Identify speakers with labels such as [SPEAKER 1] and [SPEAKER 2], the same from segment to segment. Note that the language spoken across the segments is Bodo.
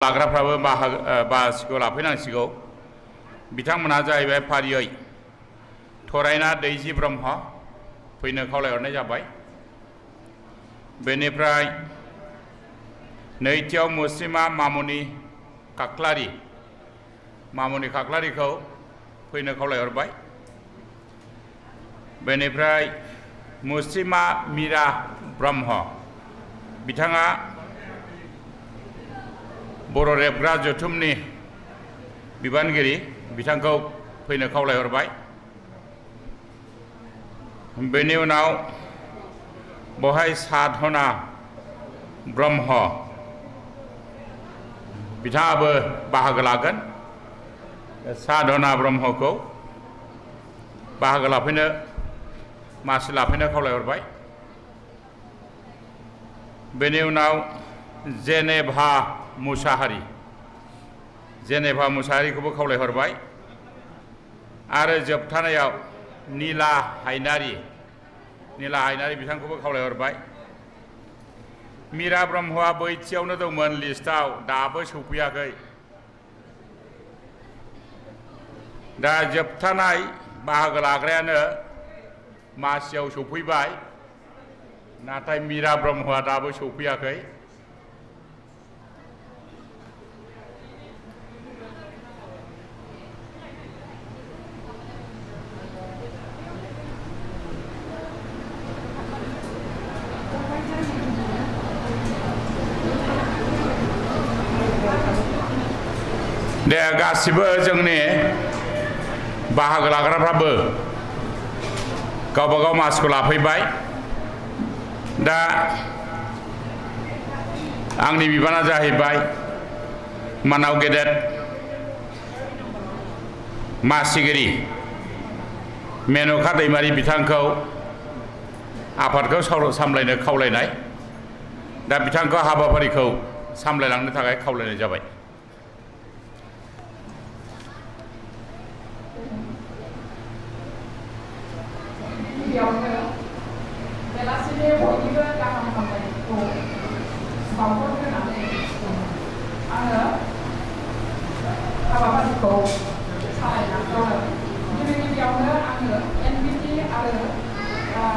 [SPEAKER 1] लाग्राफ्राबो बाहागो लाफैनांसिगौ। बिथांमोनहा जाहैबाय फारियै थरायना दैजि ब्रह्म फैनो खावलायहरनाय जाबाय। बेनिफ्राय नैथियाव मुस्रिमा मामुनि खाख्लारिखौ फैनो खावलायहरबाय। बेनिफ्राय मुस्रिमा मीरा ब्रह्म बिथाङा बर' रेबग्रा जथुमनि बिबानगिरि, बिथांखौ फैनो खावलायहरबाय। बेनि उनाव बहाय साधना ब्रह्म बिथाङाबो बाहागो लागोन। साधना ब्रह्मखौ बाहागो लाफैनो मासि लाफैनो खावलायहरबाय। बेनि उनाव जेनेभा मुसाहारिखौबो खावलायहरबाय। आरो जोबथानायाव नीला हायनारि बिथांखौबो खावलायहरबाय। मीरा ब्रह्मआ बैथियावनो दंमोन लिस्टआव, दाबो सौफैयाखै। दा जोबथानाय बाहागो लाग्रायानो मासियाव सौफैबाय, नाथाय मीरा ब्रह्मआ दाबो सौफैयाखै। दे गासिबो जोंनि बाहागो लाग्राफ्राबो गावबागाव मासिखौ लाफैबाय। दा आंनि बिबाना जाहैबाय मानाव गेदेर मासिगिरि मेन'का दैमारि बिथांखौ आफादखौ सामलायनो खावलायनाय। दा बिथांखौ हाबाफारिखौ सामलायलांनो थाखाय खावलायनाय जाबाय।
[SPEAKER 2] बेलासिनि बयनिबो गाहाम हामलायनायखौ बावहरग्रोनानै आङो हाबाफारिखौ सालायलांगोन। गिबियावनो आङो एनबिटि आरो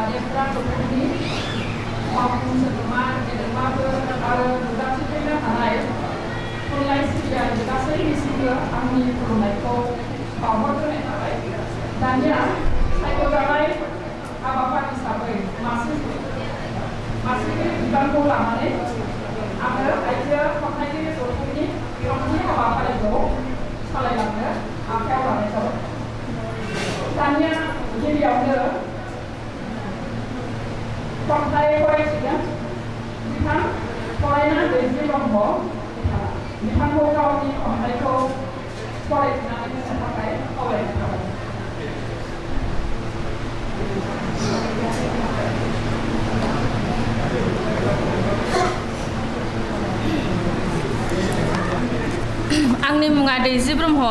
[SPEAKER 2] रेबग्रा जथुमनि मावफुं सोद्रोमा गेदेमाफोर आरो नुजाथिफैनो हानाय थुनलाइ सिबियारि गासैनिसिमबो आंनि खुलुमनायखौ बावहरग्रोनाय थाबाय। दानिया सायख'जानाय हाबाफारि हिसाबै मासिगिरि बिबानखौ लानानै आङो आइजो खन्थाइगिरि जथुमनि थामथि हाबाफारिखौ सालायलांनो आखायाव लानाय जाबाय। दानिया गिबियावनो खन्थाइ फरायसिगोन बिथां फरायना दैजि ब्रह्म बिथांखौ गावनि खन्थाइखौ फरायथिनानै होनो थाखाय खावलायनाय जाबाय।
[SPEAKER 3] आंनि मुङा दैजि ब्रह्म।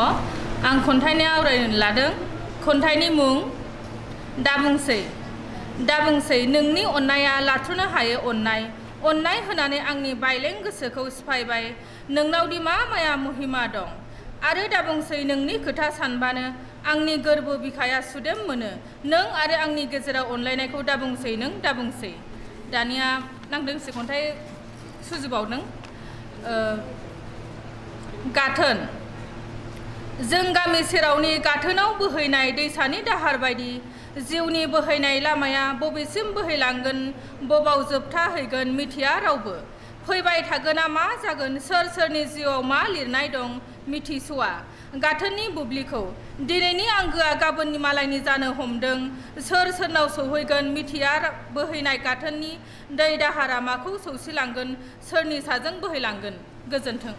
[SPEAKER 3] आं खन्थाइनि आवरायनो लादों। खन्थाइनि मुं दाबुंसै नोंनि अननाया लाथ्र'नो हायो अननाय होनानै आंनि बायलें गोसोखौ सिफायबाय। नोंनावदि मा माया महिमा दं आरो दाबुंसै नोंनि खोथा सानबानो आंनि गोरबो बिखाया सुदेम मोनो। नों आरो आंनि गेजेराव अनलायनायखौ दाबुंसै नों दाबुंसै। दानिया आं दोंसे खन्थाइ सुजुबावदों। गाथोन। जों गामि सेरावनि गाथोनाव बोहैनाय दैसानि दाहार बायदि जिउनि बोहैनाय लामाया बबेसिम बोहैलांगोन, बबाव जोबथाहैगोन मिथिया रावबो। फैबाय थागोना मा जागोन, सोरनि जिउआव मा लिरनाय दं मिथिस'आ। गाथोननि बुब्लिखौ दिनैनि आंगोआ गाबोननि मालायनि जानो हमदों। सोरनाव सौहैगोन मिथिया बोहैनाय गाथोननि दै दाहारा माखौ सौसिलांगोन, सोरनि साजों बोहैलांगोन। गोजोन्थों।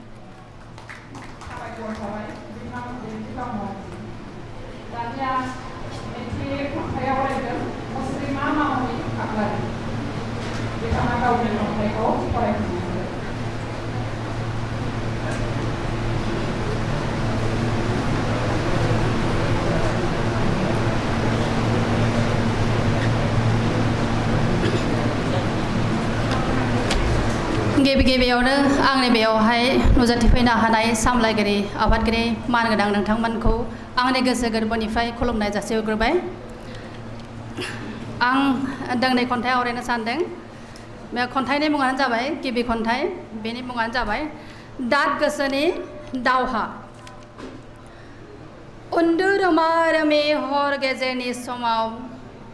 [SPEAKER 2] दानिया नैथि खन्थाइयाव फरायगोन मुस्रिमा मामुनि खाख्लारि बिथाङा गावनि खन्थाइखौ फरायफिनगोन।
[SPEAKER 4] गिबियावनो आंनि बेयावहाय नुजाथिफैनो हानाय सामलायगिरि आफादगिरि मानगोनां नोंथांमोनखौ आंनि गोसो गोरबोनिफ्राय खुलुमनाय जासिहरग्रोबाय। आं दोंनै खन्थाइ आवरायनो सानदों। बे खन्थाइनि मुङानो जाबाय गिबि खन्थाइ, बेनि मुङानो जाबाय दाद गोसोनि दावहा। उन्दुरोमा रोमि हर गेजेरनि समाव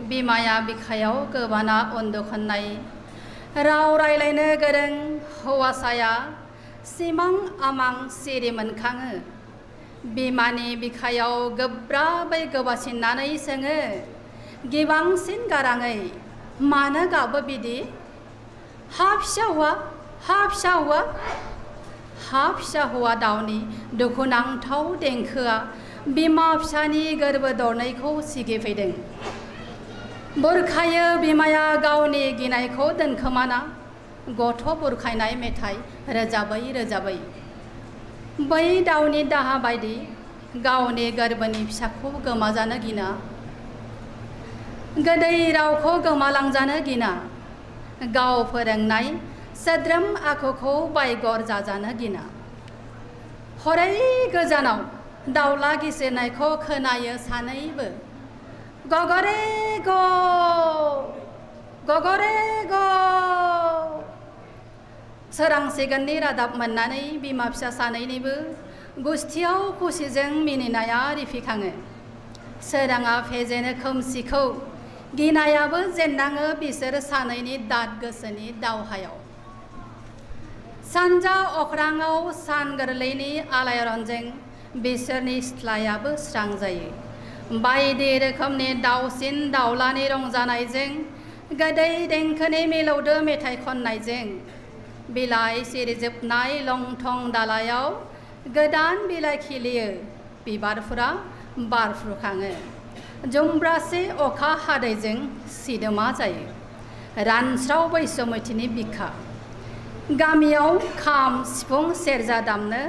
[SPEAKER 4] बिमाया बिखायाव गोबाना उन्दुखन्नाय, राव रायलायनो गोरों हौवासाया सिमां आमां सिरि मोनखाङो। बिमानि बिखायाव गोब्राबै गोबासिननानै सोङो गिबांसिन गाराङै, मानो गाबो बिदि? हा फिसा हौवा, हा फिसा हौवा। हा फिसा हौवा दावनि दुखुनांथाव देंखोआ बिमा फिसानि गोरबो दरनैखौ सिगिफैदों। बुरखायो बिमाया गावनि गिनायखौ दोनखोमाना, गथ' बुरखायनाय मेथाइ रोजाबै रोजाबै। बै दाउनि दाहा बायदि गावनि गोरबोनि फिसाखौ गोमाजानो गिना, गोदै रावखौ गोमालांजानो गिना, गाव फोरोंनाय सोद्रोम आखुखौ बायगर जाजानो गिना। हरै गोजानाव दाउला गिसिरनायखौ खोनायो सानैबो, गगरे ग, गगरे ग। सोरांसिगोननि रादाब मोननानै बिमा फिसा सानैनिबो गुस्थियाव खुसिजों मिनिनाया रिफिखाङो। सोराङा फेजेनो खोमसिखौ, गिनायाबो जेननाङो बिसोर सानैनि दाद गोसोनि दावहायाव। सानजा अख्राङाव सान गोरलैनि आलायारनजों बिसोरनि सिथ्लायाबो स्रां जायो। बायदि रोखोमनि दाउसिन दाउलानि रंजानायजों, गोदै देंखोनि मिलौदो मेथाइ खननायजों, बिलाइ सिरिजोबनाय लंथं दालायाव गोदान बिलाइ खिलियो, बिबारफोरा बारफ्रुखाङो। जुमब्रासे अखा हादैजों सिदोमा जायो, रानस्राव बैसोमुथिनि बिखा। गामियाव खाम सिफुं सेरजा दामनो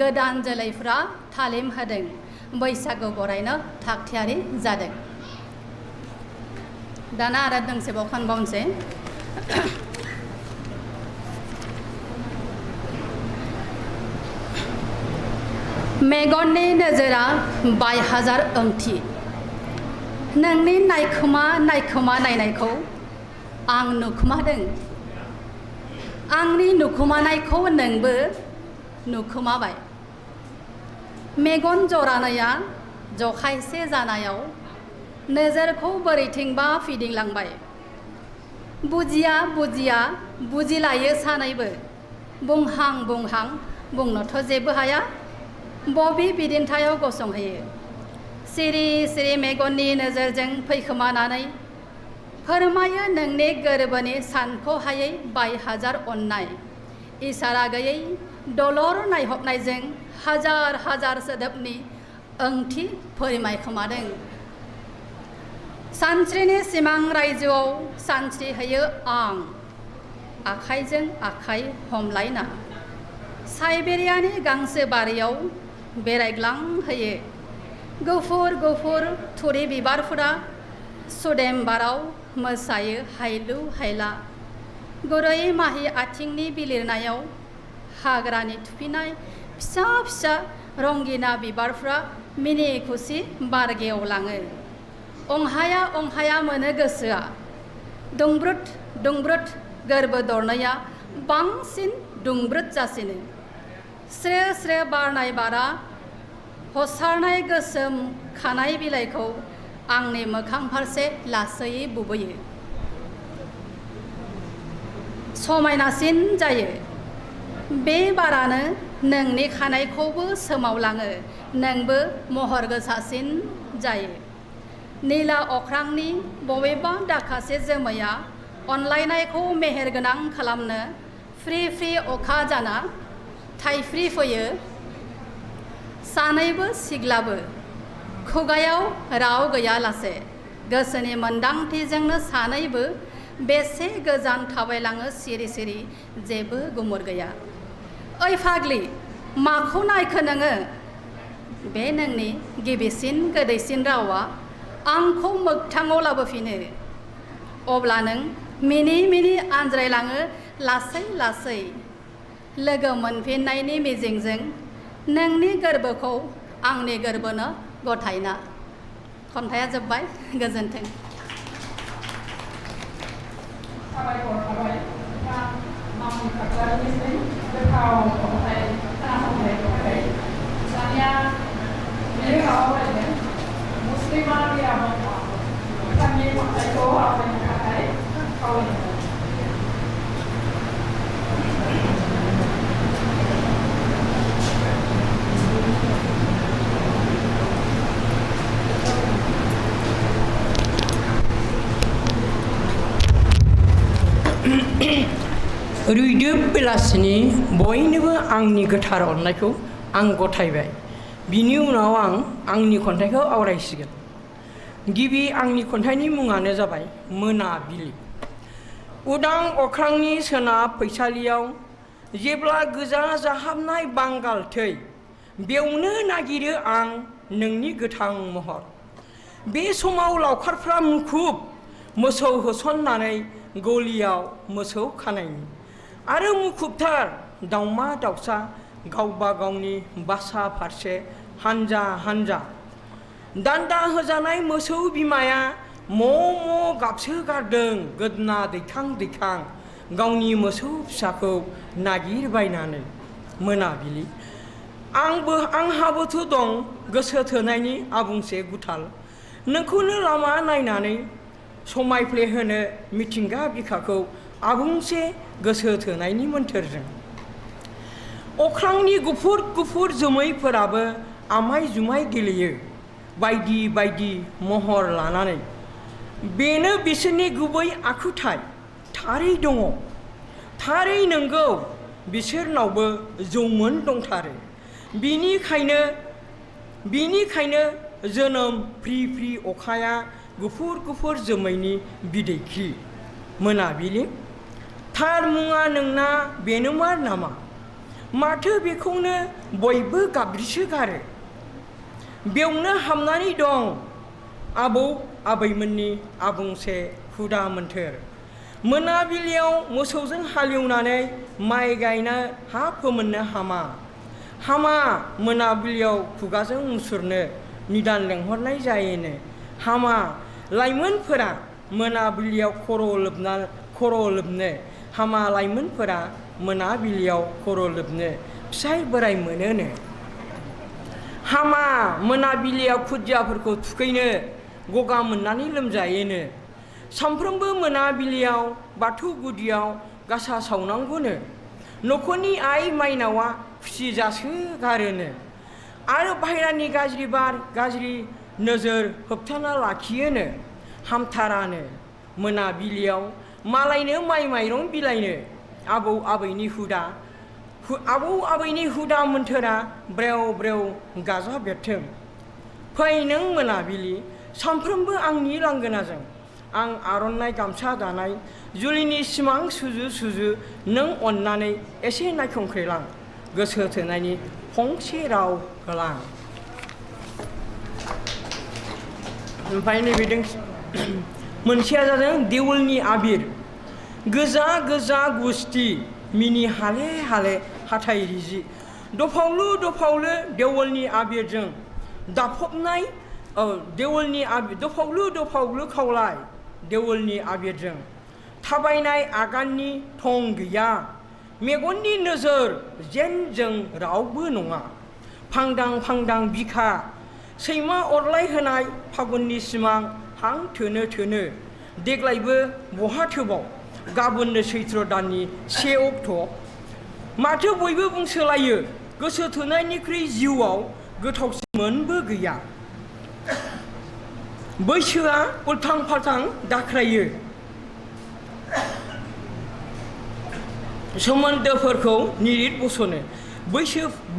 [SPEAKER 4] गोदान जोलैफ्रा थालिम होदों, बैसागु बरायनो थागथियारि जादों। दाना आरो दोंसेबाव खनबावनोसै। मेगननि नोजोरा बाय हाजार ओंथि, नोंनि नायखोमा नायखोमा नायनायखौ आं नुखोमादों, आंनि नुखोमानायखौ नोंबो नुखोमाबाय। मेगन जरानैया जखायसे जानायाव नोजोरखौ बोरैथिंबा फिदिंलांबाय। बुजिया बुजिया बुजिलायो सानैबो, बुंहां बुंहां बुंनोथ' जेबो हाया, बबे बिदिन्थायाव गसंहैयो। सिरि सिरि मेगननि नोजोरजों फैखोमानानै फोरमायो नोंनि गोरबोनि सानख'हायै बाय हाजार अननाय। इसारा गैयै दलर नायहरनायजों हाजार हाजार सोदोबनि ओंथि फोरमायखोमादों। सानस्रिनि सिमां रायजोआव सानस्रिहैयो आं, आखाइजों आखाइ हमलायना। साइबेरियानि गांसो बारियाव बेरायग्लांहैयो। गुफुर गुफुर थुरि बिबारफोरा सुदेम बाराव मोसायो हायलु हायला। गुरै माहि आथिंनि बिलिरनायाव हाग्रानि थुफिनाय फिसा फिसा रंगिना बिबारफ्रा मिनि खुसि बारगेवलाङो। अंहाया अंहाया मोनो गोसोआ, दुंब्रुद दुंब्रुद गोरबो दरनैया बांसिन दुंब्रुद जासिनो। स्रो स्रो बारनाय बारा हसारनाय गोसोम खानाय बिलाइखौ आंनि मोखां फारसे लासैयै बुबोयो। समायनासिन जायो बे बारानो नोंनि खानायखौबो सोमावलाङो, नोंबो महर गोसासिन जायो। निला अख्रांनि बबेबा दाखासे जोमैया अनलायनायखौ मेहेरगोनां खालामनो फ्रि फ्रि अखा जाना थाइफ्रि फैयो। सानैबो सिग्लाबो खुगायाव राव गैयालासे, गोसोनि मोन्दांथिजोंनो सानैबो बेसे गोजान थाबायलाङो सिरि सिरि, जेबो गुमुर गैया। ओइ फाग्लि, माखौ नायखो नोङो? बे नोंनि गिबिसिन गोदैसिन रावा आंखौ मोगथाङाव लाबोफिनो। अब्ला नों मिनि मिनि आनज्रायलाङो लासै लासै लोगो मोनफिननायनि मिजिंजों नोंनि गोरबोखौ आंनि गोरबोनो गथायना। खन्थाइया जोब्बाय। गोजोन्थों।
[SPEAKER 2] साबायखर थाबाय बिथां मामुनि खाख्लारिनिसिम गोथाव खन्थाइ खोनासंनायनि थाखाय। दानिया बे आवरायगोन मुस्लिमा बिरामोना बिथांनि खन्थाइखौ आवरायनो थाखाय खावलायनाय।
[SPEAKER 5] रैदोब बेलासिनि बयनोबो आंनि गोथार अननायखौ आं गथायबाय। बिनि उनाव आं आंनि खन्थाइखौ आवरायसिगोन। गिबि आंनि खन्थाइनि मुङानो जाबाय मोनाबिलि। उदां अख्रांनि सोनाब फैसालियाव जेब्ला गोजा जाहाबनाय बांगाल थै, बेवनो नागिरो आं नोंनि गोथां महर। बे समाव लावखारफ्रा मुखुब मोसौ होसननानै गलियाव मोसौ खानायनि, आरो मुखुबथार दाउमा दाउसा गावबा गावनि बासा फारसे हानजा हानजा। दान्दा होजानाय मोसौ बिमाया म' गाबसो गारदों गोदना दैखां दैखां गावनि मोसौ फिसाखौ नागिरबायनानै। मोनाबिलि। आंहाबोथ' दं गोसो थोनायनि आबुंसे गुथाल, नोंखौनो लामा नायनानै समायफ्लेहोनो मिथिंगा बिखाखौ आबुंसे गोसो थोनायनि मोन्थोरजों। अख्रांनि गुफुर गुफुर जोमैफोराबो आमाय जुमाय गेलेयो बायदि बायदि महर लानानै। बेनो बिसोरनि गुबै आखुथाय। थारै दङ, थारै नंगौ, बिसोरनावबो जौमोन दंथारो। बिनिखायनो जोनोम फ्रि फ्रि अखाया गुफुर गुफुर जोमैनि बिदैख्रि। मोनाबिलि। थार मुङा नोंना बेनोमार नामा? माथो बेखौनो बयबो गाबज्रिसो गारो। बेवनो हाबनानै दं आबौ आबैमोननि आबुंसे हुदा मोन्थोर। मोनाबिलियाव मोसौजों हालेवनानै माइ गायनो हा फोमोननो हामा। हामा मोनाबिलियाव खुगाजों मुसुरनो निदान लेंहरनाय जायोनो। हामा लाइमोनफोरा मोनाबिलियाव खर' लोबनो। हामा लाइमोनफोरा मोनाबिलियाव खर' लोबनो फिसाइ बोराइ मोनोनो। हामा मोनाबिलियाव खुदियाफोरखौ थुखैनो गगा मोननानै लोमजायोनो। सामफ्रोमबो मोनाबिलियाव बाथौ गुदियाव गासा सावनांगौनो। न'खरनि आइ माइनावा खुसि जासोगारोनो। आरो बाहेरानि गाज्रि बार गाज्रि नोजोर होबथाना लाखियोनो। हामथारानो मोनाबिलियाव मालायनो माइ माइरं बिलाइनो। आबौ आबैनि हुदा मोन्थोरा ब्रेव ब्रेव गाजा बेरथों। फै नों मोनाबिलि सानफ्रोमबो आंनि लांगोनाजों। आं आर'नाइ गामसा दानाय जुलिनि सिमां सुजु सुजु नों अननानै एसे नायखंख्रेलां। गोसो थोनायनि फंसे राव होलां। ओमफ्राय नैबे मोनसेया जादों देवोलनि आबिर। गोजा गोजा गुस्थि मिनि हाले हाले हाथाइ रिजि। दफावलु दफावलु देवोलनि आबिरजों दाफबनाय दफावलु दफावलु खावलाय देवोलनि आबिरजों थाबायनाय आगाननि थं गैया। मेगननि नोजोर जेन जों रावबो नङा। फांदां फांदां बिखा सैमा अरलाय होनाय फागुननि सिमां हां थोनो थोनो। देग्लायबो बहा थोबाव गाबोननो सैत्र दाननि 1 अक्ट'। माथो बयबो बुंसोलायो गोसो थोनायनिख्रुइ जिउआव गोथावसिन मोनबो गैया। बैसोआ उल्थां फाल्थां दाख्रायो सोमोन्दोफोरखौ निरिद बसनो।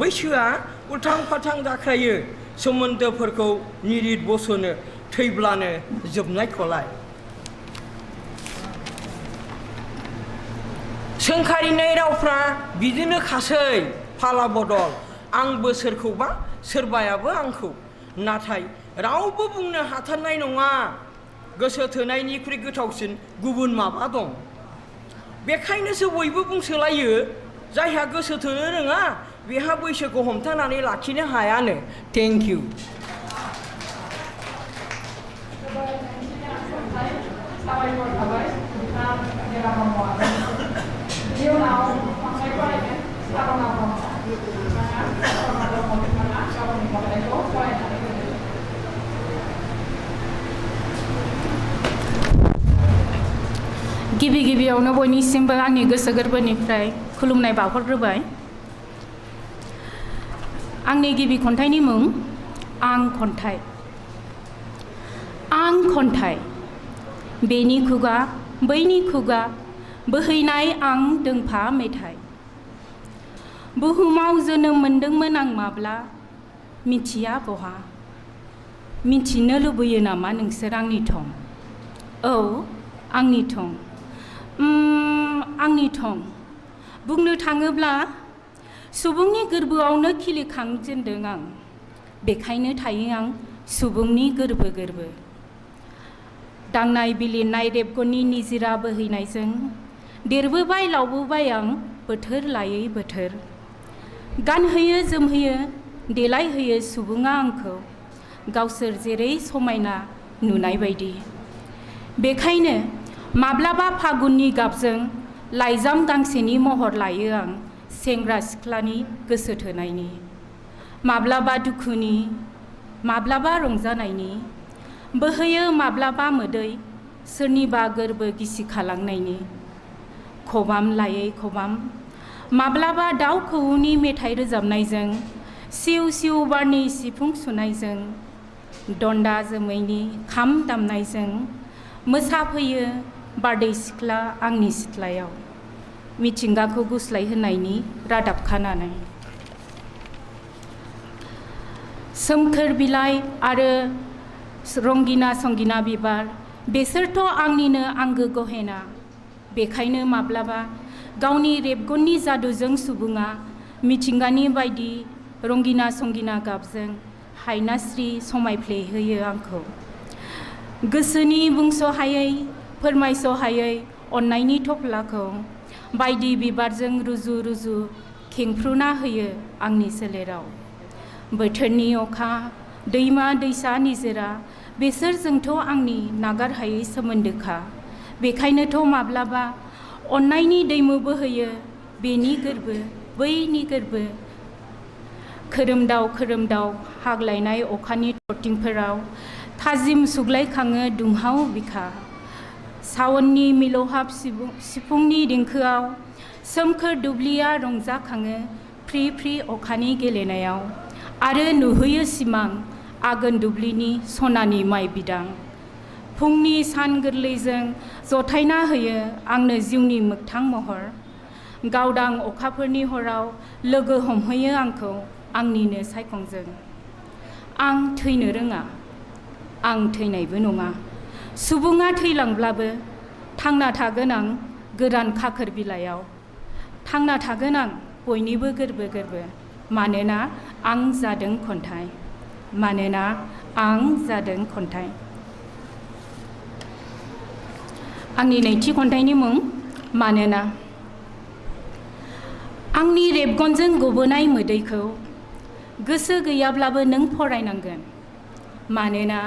[SPEAKER 5] बैसोआ उल्थां फाल्थां दाख्रायो सोमोन्दोफोरखौ निरिद बसनो। थैब्लानो जोबनायखौलाय। सोंखारिनाय रावफ्रा बिदिनो खासै फाला बदल। आंबो सोरखौबा सोरबायाबो आंखौ। नाथाय रावबो बुंनो हाथारनाय नङा गोसो थोनायनिख्रुइ गोथावसिन गुबुन माबा दं। बेखायनोसो बयबो बुंसोलायो जायहा गोसो थोनो रोङा बेहा बैसोखौ हमथानानै लाखिनो हायानो। Thank you.
[SPEAKER 2] साबायखर थाबाय बिथां गेरामाव आरो बिनि उनाव थांनाय फरायगोन सारना ब्रह्म बिथाङा गावनि खन्थाइखौ फरायनानै होदों।
[SPEAKER 3] गिबि गिबियावनो बयनिसिमबो आंनि गोसो गोरबोनिफ्राय खुलुमनाय बावहरग्रोबाय। आंनि गिबि खन्थाइनि मुं आं खन्थाइ। आं खन्थाइ बेनि खुगा बैनि खुगा बोहैनाय आं दोंफा मेथाइ। बुहुमाव जोनोम मोनदोंमोन आं माब्ला मिथिया बहा। मिथिनो लुबैयो नामा नोंसोर आंनि थं? औ आंनि थं। आंनि थं बुंनो थाङोब्ला सुबुंनि गोरबोआवनो खिलिखांजेनदों आं। बेखायनो थायो आं सुबुंनि गोरबो गोरबो। दांनाय बिलिरनाय रेबगननि निजिरा बोहैनायजों देरबोबाय लावबोबाय आं बोथोर लायै बोथोर। गानहोयो जोमहोयो देलायहोयो सुबुङा आंखौ गावसोर जेरै समायना नुनाय बायदि। बेखायनो माब्लाबा फागुननि गाबजों लाइजाम गांसेनि महर लायो आं सेंग्रा सिख्लानि गोसो थोनायनि। माब्लाबा दुखुनि माब्लाबा रंजानायनि बोहैयो माब्लाबा मोदै सोरनिबा गोरबो गिसि खालांनायनि। खबाम लायै खबाम माब्लाबा दाउ खौवौनि मेथाइ रोजाबनायजों सिउ सिउ बारनि सिफुं सुनायजों दन्दा जोमैनि खाम दामनायजों मोसाफैयो बारदै सिख्ला आंनि सिथ्लायाव मिथिंगाखौ गुस्लायहोनायनि रादाब खानानै। सोमखोर बिलाइ आरो रंगिना संगिना बिबार बेसोरथ' आंनिनो आंगो गहेना। बेखायनो माब्लाबा गावनि रेबगननि जादुजों सुबुङा मिथिंगानि बायदि रंगिना संगिना गाबजों हायनास्रि समायफ्लेहोयो आंखौ। गोसोनि बुंस'हायै फोरमायस'हायै अननायनि थफ्लाखौ बायदि बिबारजों रुजु रुजु खेंफ्रुना होयो आंनि सोलेराव। बोथोरनि अखा दैमा दैसा निजोरा बेसोरजोंथ' आंनि नागारहायै सोमोन्दोखा। बेखायनोथ' माब्लाबा अननायनि दैमु बोहैयो बेनि गोरबो बैनि गोरबो। खोरोमदाव हाग्लायनाय अखानि थरथिंफोराव थाजिम सुग्लायखाङो दुंहाव बिखा। सावननि मिलौहाब सिफुंनि देंखोआव सोमखोर दुब्लिया रंजाखाङो फ्रि फ्रि अखानि गेलेनायाव। आरो नुहैयो सिमां आघोन दुब्लिनि सनानि माइ बिदां। फुंनि सान गोरलैजों जथायना होयो आंनो जिउनि मोगथां महर। गावदां अखाफोरनि हराव लोगो हमहैयो आंखौ आंनिनो सायखंजों। आं थैनो रोङा आं थैनायबो नङा। सुबुङा थैलांब्लाबो थांना थागोन आं गोरान खाखोर बिलाइयाव। थांना थागोन आं बयनिबो गोरबो गोरबो। मानोना आं जादों खन्थाइ। मानोना आं जादों खन्थाइ। आंनि नैथि खन्थाइनि मुं मानोना। आंनि रेबगनजों गबोनाय मोदैखौ गोसो गैयाब्लाबो नों फरायनांगोन। मानोना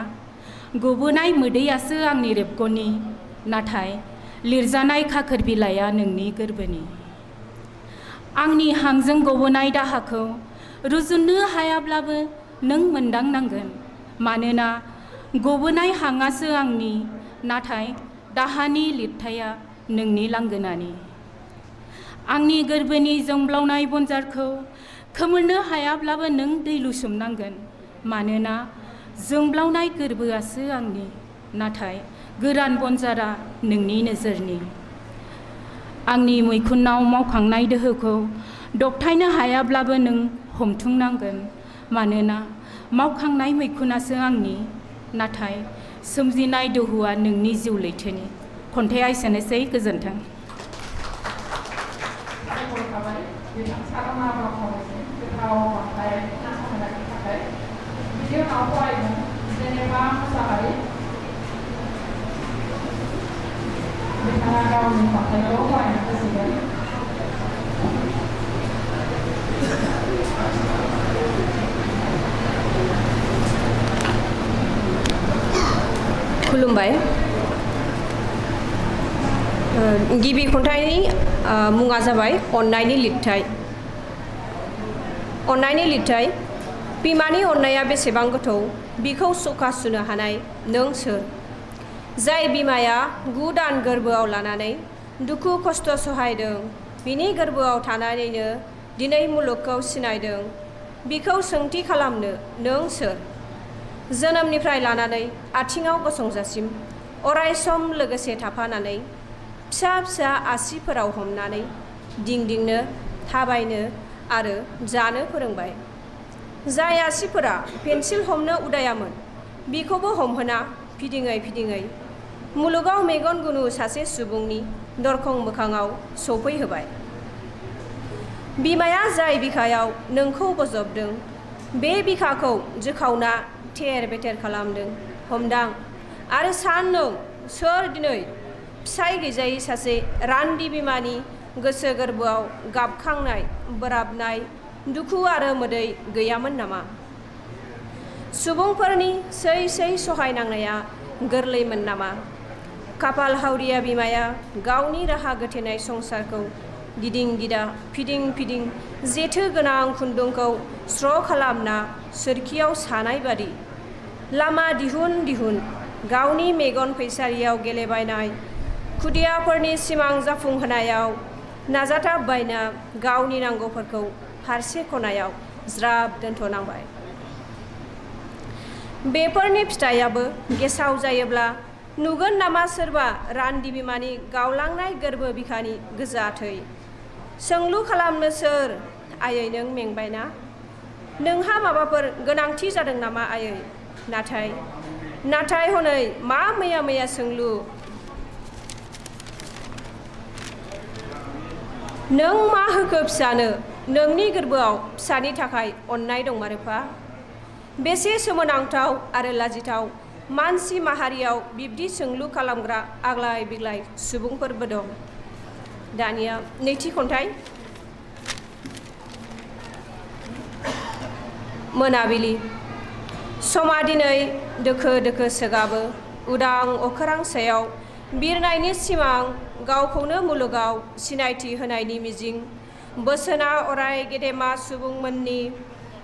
[SPEAKER 3] गबोनाय मोदैयासो आंनि रेबगननि नाथाय लिरजानाय खाखोर बिलाइया नोंनि गोरबोनि। आंनि हांजों गबोनाय दाहाखौ रुजुनो हायाब्लाबो नों मोनदांनांगोन। मानोना गबोनाय हांआसो आंनि नाथाय दाहानि लिरथाया नोंनि लांगोनानि। आंनि गोरबोनि जोंब्लावनाय बनजारखौ खोमोरनो हायाब्लाबो नों दै लुसोमनांगोन। मानोना जोंब्लावनाय गोरबोआसो आंनि नाथाय गोरान बनजारा नोंनि नोजोरनि। आंनि मैखुनाव मावखांनाय दोहोखौ दबथायनो हायाब्लाबो नों हमथुमनांगोन। मानोना मावखांनाय मैखुनासो आंनि नाथाय सोमजिनाय दोहौआ नोंनि जिउ लैथोनि। खन्थाइया एसेनोसै। गोजोन्थों।
[SPEAKER 2] बिथाङा गावनि खन्थाइखौ फरायनो होसिगोन।
[SPEAKER 6] खुलुमबाय गिबि खन्थाइनि मुङा जाबाय अननायनि लिरथाय अननायनि लिरथाय बिमानि अननाया बेसेबां गोथौ बिखौ सखा सुनो हानाय नों सोर जाय बिमाया 9 दान गोरबोआव लानानै दुखु खस्थ' सहायदों बिनि गोरबोआव थानानैनो दिनै मुलुगखौ सिनायदों बिखौ सोंथि खालामनो नों सोर जोनोमनिफ्राय लानानै आथिङाव गसंजासिम अरायसम लोगोसे थाफानानै फिसा फिसा आसिफोराव हमनानै दिंदिंनो थाबायनो आरो जानो फोरोंबाय जाय आसिफोरा पेन्सिल हमनो उदायामोन बिखौबो हमहोना फिदिङै फिदिङै मुलुगाव मेगन गुनु सासे सुबुंनि दरखं मोखाङाव सौफैहोबाय बिमाया जाय बिखायाव नोंखौ बजबदों बे बिखाखौ जोखावना थेर बेथेर खालामदों हमदां आरो सान नों सोर दिनै फिसाय गैजायै सासे रान्दि बिमानि गोसो गोरबोआव गाबखांनाय बोराबनाय दुखु आरो मोदै गैयामोन नामा सुबुंफोरनि सै सै सहायनांनाया गोरलैमोन नामा खाफाल हावरिया बिमाया गावनि राहा गोथेनाय संसारखौ गिदिं गिदा फिदिं फिदिं जेथो गोनां खुन्दुंखौ स्र' खालामना सोरखियाव सानाय बादि लामा दिहुन दिहुन गावनि मेगन फैसारियाव गेलेबायनाय खुदियाफोरनि सिमां जाफुंहोनायाव नाजाथाबबायना गावनि नांगौफोरखौ फारसे खनायाव ज्राब दोनथ'नांबाय बेफोरनि फिथाइयाबो गेसाव जायोब्ला नुगोन नामा सोरबा रान्दि बिमानि गावलांनाय गोरबो बिखानि गोजा थै सोंलु खालामनो सोर आयै नों मेंबायना नोंहा माबाफोर गोनांथि जादों नामा आयै नाथाय हनै मा मैया मैया सोंलु नों मा होखो फिसानो नोंनि गोरबोआव फिसानि थाखाय अननाय दंमारोफा बेसे सोमोनांथाव आरो लाजिथाव मानसि माहारियाव बिब्दि सोंलु खालामग्रा आग्लाय बिग्लाय सुबुंफोरबो दं दानिया नैथि खन्थाइ मोनाबिलि समा दिनै दोखो दोखो सोगाबो उदां अखोरां सायाव बिरनायनि सिमां गावखौनो मुलुगाव सिनायथि होनायनि मिजिं बोसोना अराय गेदेमा सुबुंमोननि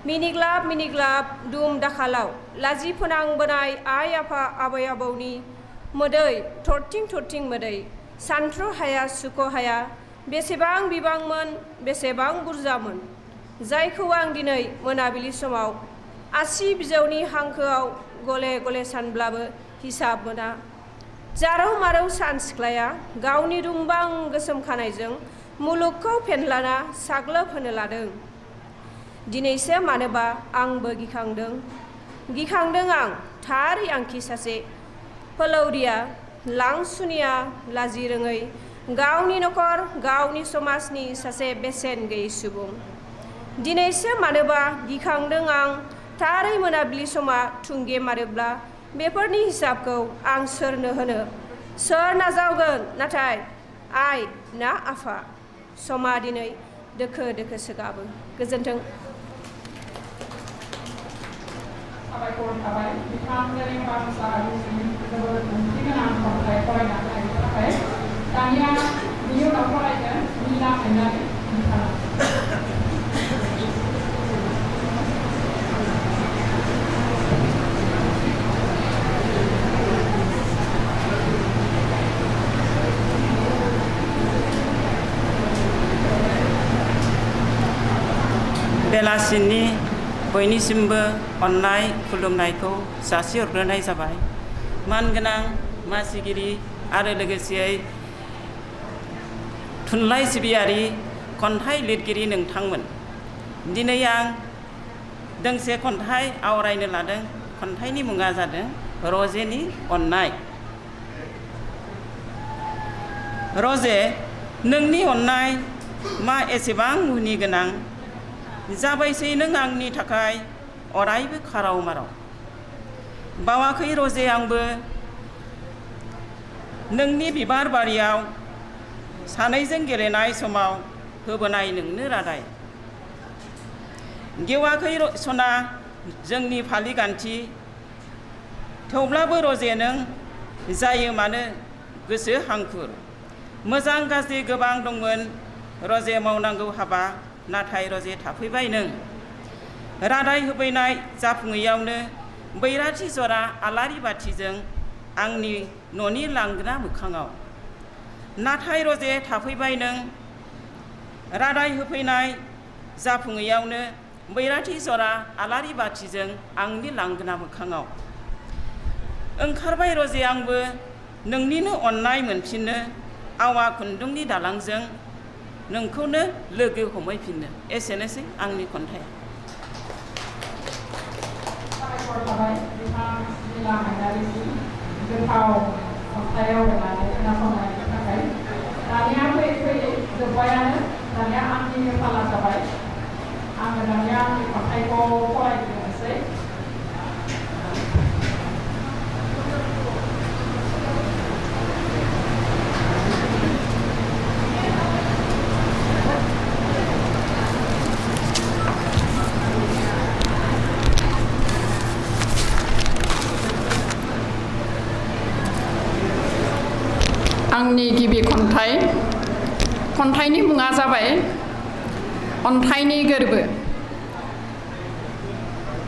[SPEAKER 6] मिनिग्लाब मिनिग्लाब दुम दाखालाव लाजि फोनांबोनाय आइ आफा आबै आबौनि मोदै थरथिं थरथिं मोदै सानथ्र' हाया सुख' हाया बेसेबां बिबांमोन बेसेबां बुरजामोन जायखौ आं दिनै मोनाबिलि समाव आसि बिजौनि हांखोआव गले गले सानब्लाबो हिसाब मोना जारौ मारौ सान सिख्लाया गावनि रुंबां गोसोम खानायजों मुलुगखौ फेनलाना साग्लोबहोनो लादों दिनैसो मानोबा आंबो गिखांदों आं थारै आंखि सासे फोलौरिया लांसुनिया लाजि रोङै गावनि न'खर गावनि समाजनि सासे बेसेन गैयै सुबुं दिनैसो मानोबा गिखांदों आं थारै मोनाबिलि समा थुंगे मारोब्ला बेफोरनि हिसाबखौ आं सोरनो होनो सोर नाजावगोन नाथाय आइ ना आफा समा दिनै दोखो दोखो सोगाबो गोजोन्थों
[SPEAKER 2] साबायखर थाबाय बिथां जेरेंगा मोसाहारिसिम जोबोद ओंथि गोनां खन्थाइ फरायना होनायनि थाखाय दानिया बिनि उनाव फरायगोन मीना हायनारि बिथाङा
[SPEAKER 7] बेलासिनि बयनिसिमबो अननाय खुलुमनायखौ जासिहरग्रोनाय जाबाय मानगोनां मासिगिरि आरो लोगोसेयै थुनलाइ सिबियारि खन्थाइ लिरगिरि नोंथांमोन दिनै आं दोंसे खन्थाइ आवरायनो लादों खन्थाइनि मुङा जादों रजेनि अननाय रजे नोंनि अननाय मा एसेबां मुहिनि गोनां जाबायसै नों आंनि थाखाय अरायबो खाराव माराव बावाखै रजे आंबो नोंनि बिबार बारियाव सानैजों गेलेनाय समाव होबोनाय नोंनो रादाय गेवाखै सना जोंनि फालिगान्थि थेवब्लाबो रजे नों जायो मानो गोसो हांखुर मोजां गाज्रि गोबां दंमोन रजे मावनांगौ हाबा नाथाय रजे थाफैबाय नों रादाय होफैनाय जाफुङैयावनो बैराथि जरा आलारि बाथिजों आंनि न'नि लांग्रा मोखाङाव नाथाय रजे थाफैबाय नों रादाय होफैनाय जाफुङैयावनो बैराथि जरा आलारि बाथिजों आंनि लांगोना मोखाङाव ओंखारबाय रजे आंबो नोंनिनो अननाय मोनफिननो आवा खुन्दुंनि दालांजों नोंखौनो लोगो हमहैफिननो एसेनोसै आंनि खन्थाइया
[SPEAKER 2] गोथाव खन्थाइ आवरायनानै खोनासंनायनि थाखाय दानिया फैयै फैयै जोब्बायानो दानिया आंनि फाला जाबाय आङो दानिया आंनि खन्थाइखौ फरायग्रोनोसै आंनि गिबि खन्थाइनि मुङा जाबाय अन्थाइनि गोरबो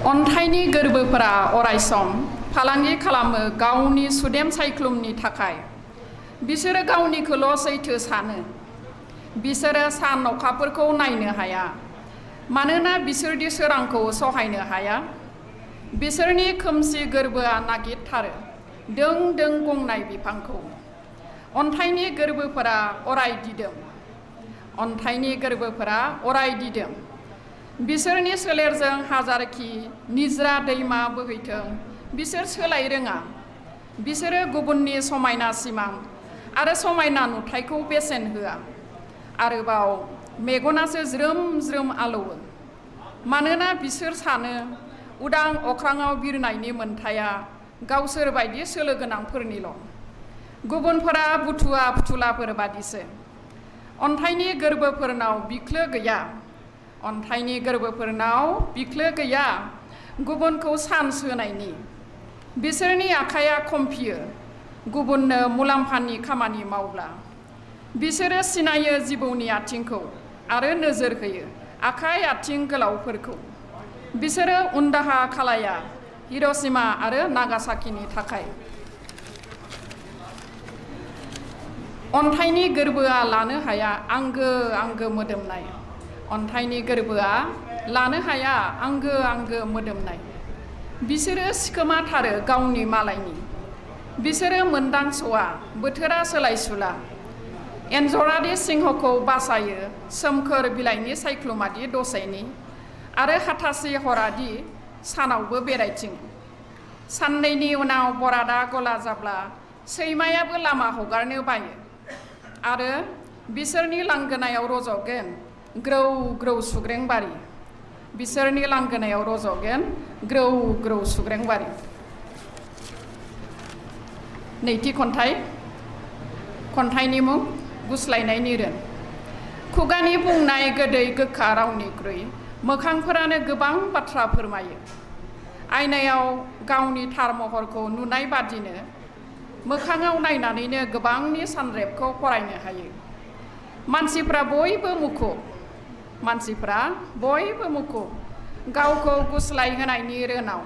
[SPEAKER 2] अन्थाइनि गोरबोफोरा अरायसम फालांगि खालामो गावनि सुदेम सायख्लुमनि थाखाय बिसोरो गावनिखौल' सैथो सानो बिसोरो सान अखाफोरखौ नायनो हाया मानोना बिसोरदि सोरांखौ सहायनो हाया बिसोरनि खोमसि गोरबोआ नागिरथारो दों दों गंनाय बिफांखौ अन्थाइनि गोरबोफोरा अराय दिदोम अन्थाइनि गोरबोफोरा अराय दिदोम बिसोरनि सोलेरजों हाजारखि निजरा दैमा बोहैथों बिसोर सोलाय रोङा बिसोरो गुबुननि समायना सिमां आरो समायना नुथायखौ बेसेन होआ आरोबाव मेगनासो ज्रोम ज्रोम आलौवो मानोना बिसोर सानो उदां अख्राङाव बिरनायनि मोन्थाया गावसोर बायदि सोलो गोनांफोरनिल' गुबुनफोरा बुथुवा फुथुलाफोर बादिसो अन्थाइनि गोरबोफोरनाव बिख्लो गैया अन्थाइनि गोरबोफोरनाव बिख्लो गैया गुबुनखौ सान्स होनायनि बिसोरनि आखाइया खमफियो गुबुननो मुलाम्फानि खामानि मावब्ला बिसोरो सिनायो जिबौनि आथिंखौ आरो नोजोर होयो आखाइ आथिं गोलावफोरखौ बिसोरो उनदाहा खालाया हिर'शिमा आरो नागासाकिनि थाखाय अन्थाइनि गोरबोआ लानो हाया आंगो आंगो मोदोमनाय अन्थाइनि गोरबोआ लानो हाया आंगो आंगो मोदोमनाय बिसोरो सिखोमाथारो गावनि मालायनि बिसोरो मोनदांस'आ बोथोरा सोलायसुला एन्जरादि सिंहखौ बासायो सोमखोर बिलाइनि सायख्लुमादि दसेनि आरो हाथासि हरादि सानावबो बेरायथिं साननैनि उनाव बरादा गला जाब्ला सैमायाबो लामा हगारनो बायो आरो बिसोरनि लांगोनायाव रज'गोन ग्रौ ग्रौ सुग्रेंबारि बिसोरनि लांगोनायाव रज'गोन ग्रौ ग्रौ सुग्रेंबारि नैथि खन्थाइनि मुं गुस्लायनाय निरोन खुगानि बुंनाय गोदै गोखा रावनिख्रुइ मोखांफोरानो गोबां बाथ्रा फोरमायो आयनायाव गावनि थार महरखौ नुनाय बादिनो मोखाङाव नायनानैनो गोबांनि सानरेबखौ फरायनो हायो मानसिफ्रा बयबो मुखुब गावखौ गुस्लायहोनायनि रोनाव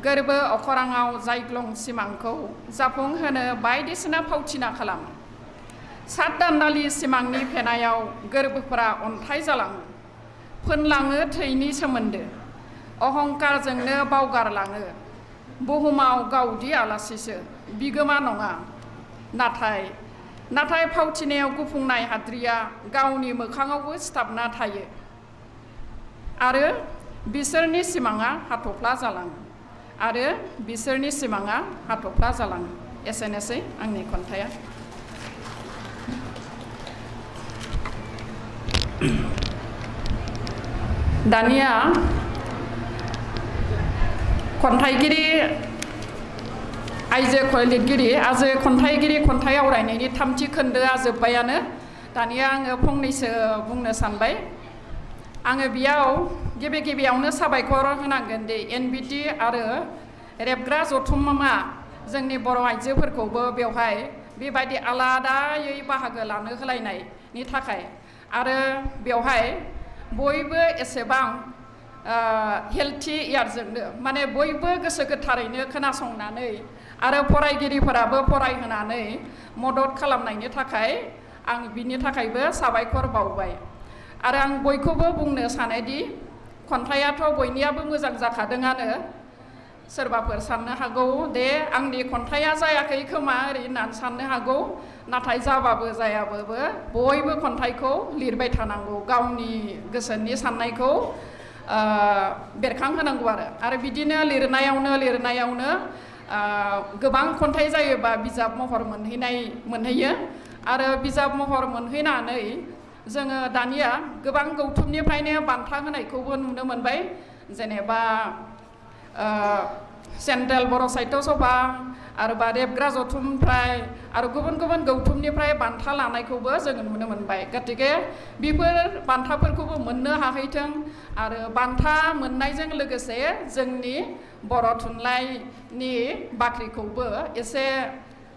[SPEAKER 2] गोरबो अखराङाव जायग्लं सिमांखौ जाफुंहोनो बायदिसिना फावथिना खालामो सात दान्दालि सिमांनि फेनायाव गोरबोफोरा अन्थाइ जालाङो फोनलाङो थैनि सोमोन्दो अहंकारजोंनो बावगारलाङो बुहुमाव गावदि आलासिसो बिगोमा नङा नाथाय फावथिनायाव गुफुंनाय हाद्रिया गावनि मोखाङावबो सिथाबना थायो आरो बिसोरनि सिमाङा हाथफ्ला जालाङो एसेनोसै आंनि खन्थाइया दानिया खन्थाइगिरि खन्थाइ आवरायनायनि थामथि खोन्दोआ जोब्बायानो दानिया आङो फंनैसो बुंनो सानबाय आङो बेयाव गिबियावनो साबायखर होनांगोन दि एनबिटि आरो रेबग्रा जथुम्मा जोंनि बर' आइजोफोरखौबो बेवहाय बेबायदि आलादायै बाहागो लानो होलायनायनि थाखाय आरो बेवहाय बयबो एसेबां हेल्थि इयारजोंनो माने बयबो गोसो गोथारैनो खोनासंनानै आरो फरायगिरिफोराबो फरायहोनानै मदद खालामनायनि थाखाय आं बिनि थाखायबो साबायखर बावबाय आरो आं बयखौबो बुंनो सानोदि खन्थाइयाथ' बयनियाबो मोजां जाखादोंआनो सोरबाफोर साननो हागौ दे आंनि खन्थाइया जायाखै खोमा ओरै होननानै साननो हागौ नाथाय जाबाबो जायाबाबो बयबो खन्थाइखौ लिरबाय थानांगौ गावनि गोसोनि साननायखौ बेरखांहोनांगौ आरो बिदिनो लिरनायावनो गोबां खन्थाइ जायोबा बिजाब महर मोनहैयो आरो बिजाब महर मोनहैनानै जोङो दानिया गोबां गौथुमनिफ्रायनो बान्था होनायखौबो नुनो मोनबाय जेनेबा सेन्ट्रेल बर' साहित्य सभा आरो बा रेबग्रा जथुमनिफ्राय आरो गुबुन गुबुन गौथुमनिफ्राय बान्था लानायखौबो जोङो नुनो मोनबाय गतिके बेफोर बान्थाफोरखौबो मोननो हाहैथों आरो बान्था मोननायजों लोगोसे जोंनि बर' थुनलाइनि बाख्रिखौबो एसे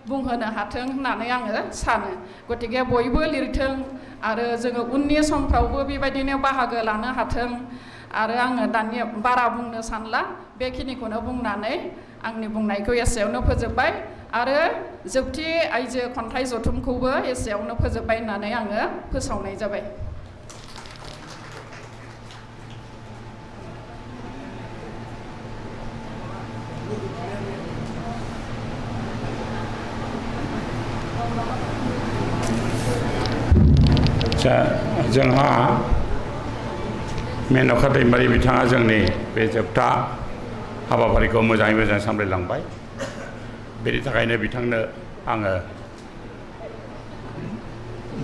[SPEAKER 2] बुंहोनो हाथों होननानै आङो सानो गतिके बयबो लिरथों आरो जोङो उननि समफ्रावबो बेबायदिनो बाहागो लानो हाथों आरो आङो दानिया बारा बुंनो सानला बेखिनिखौनो बुंनानै आंनि बुंनायखौ एसेयावनो फोजोबबाय आरो जोबथि आइजो खन्थाइ जथुमखौबो एसेयावनो फोजोबबाय होननानै आङो फोसावनाय जाबाय।
[SPEAKER 1] जोंहा मेन'का दैमारि बिथाङा जोंनि बे जोबथा हाबाफारिखौ मोजाङै मोजां सामलायलांबाय बेनि थाखायनो बिथांनो आङो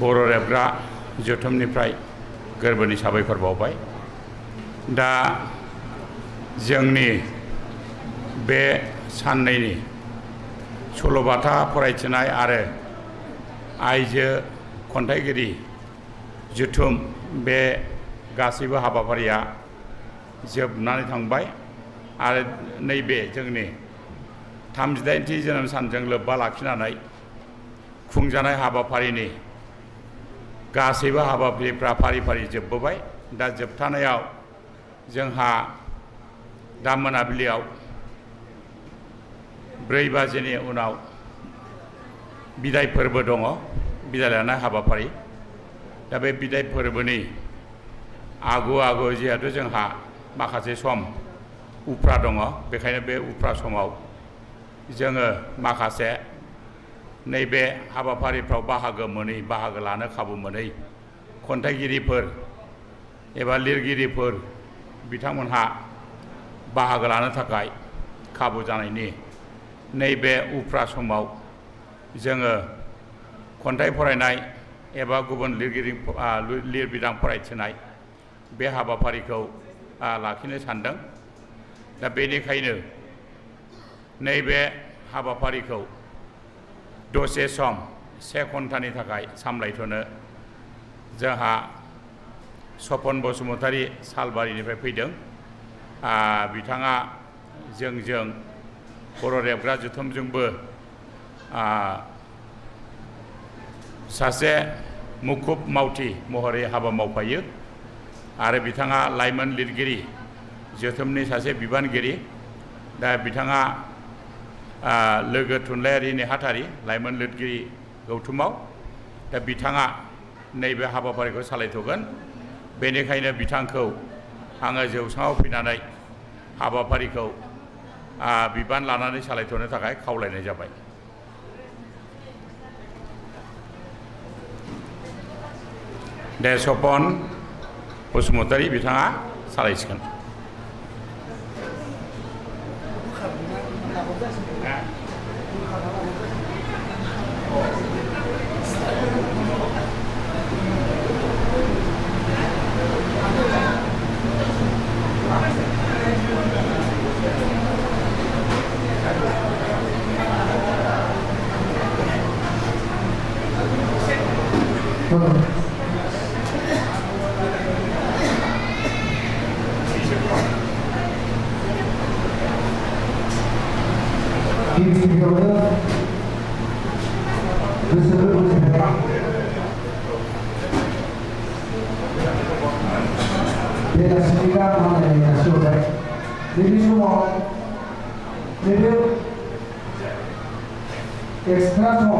[SPEAKER 1] बर' रेबग्रा जथुमनिफ्राय गोरबोनि साबायखर बावबाय। दा जोंनि बे साननैनि सल'बाथा फरायथिनाय आरो आइजो खन्थाइगिरि जथुम बे गासैबो हाबाफारिया जोबनानै थांबाय आरो नैबे जोंनि 38थि जोनोम सानजों लोब्बा लाखिनानै खुंजानाय हाबाफारिनि गासैबो हाबाफारिफ्रा फारि फारि जोबबोबाय। दा जोबथानायाव जोंहा दा मोनाबिलियाव 4 बाजिनि उनाव बिदाय फोरबो दङ बिदाय लानाय हाबाफारि। दा बे बिदाय फोरबोनि आगु जिहेतु जोंहा माखासे सम उफ्रा दङ बेखायनो बे उफ्रा समाव जोङो माखासे नैबे हाबाफारिफ्राव बाहागो लानो खाबु मोनै खन्थाइगिरिफोर एबा लिरगिरिफोर बिथांमोनहा बाहागो लानो थाखाय खाबु जानायनि नैबे उफ्रा समाव जोङो खन्थाइ फरायनाय एबा गुबुन लिरबिदां फरायथिनाय बे हाबाफारिखौ लाखिनो सानदों। दा बेनिखायनो नैबे हाबाफारिखौ दसे सम 1 घन्टानि थाखाय सामलायथ'नो जोंहा सपन बसुमतारी सालबारिनिफ्राय फैदों। बिथाङा जोंजों बर' रेबग्रा जथुमजोंबो सासे मुखुब मावथि महरै हाबा मावफायो आरो बिथाङा लाइमोन लिरगिरि जथुमनि सासे बिबानगिरि। दा बिथाङा लोगो थुनलाइयारि नेहाथारि लाइमोन लिरगिरि गौथुमाव। दा बिथाङा नैबे हाबाफारिखौ सालायथ'गोन बेनिखायनो बिथांखौ आङो जौसाङाव फैनानै हाबाफारिखौ बिबान लानानै सालायथ'नो थाखाय खावलायनाय जाबाय। दे सपन बसुमतारी बिथाङा सालायसिगोन।
[SPEAKER 8] गिबियावनो गोसो गोरबोनिफ्राय बेलासिनि गाहाम हामलायनाय जासिहरबाय। नैबे समाव नैबे एक्सट्रा सम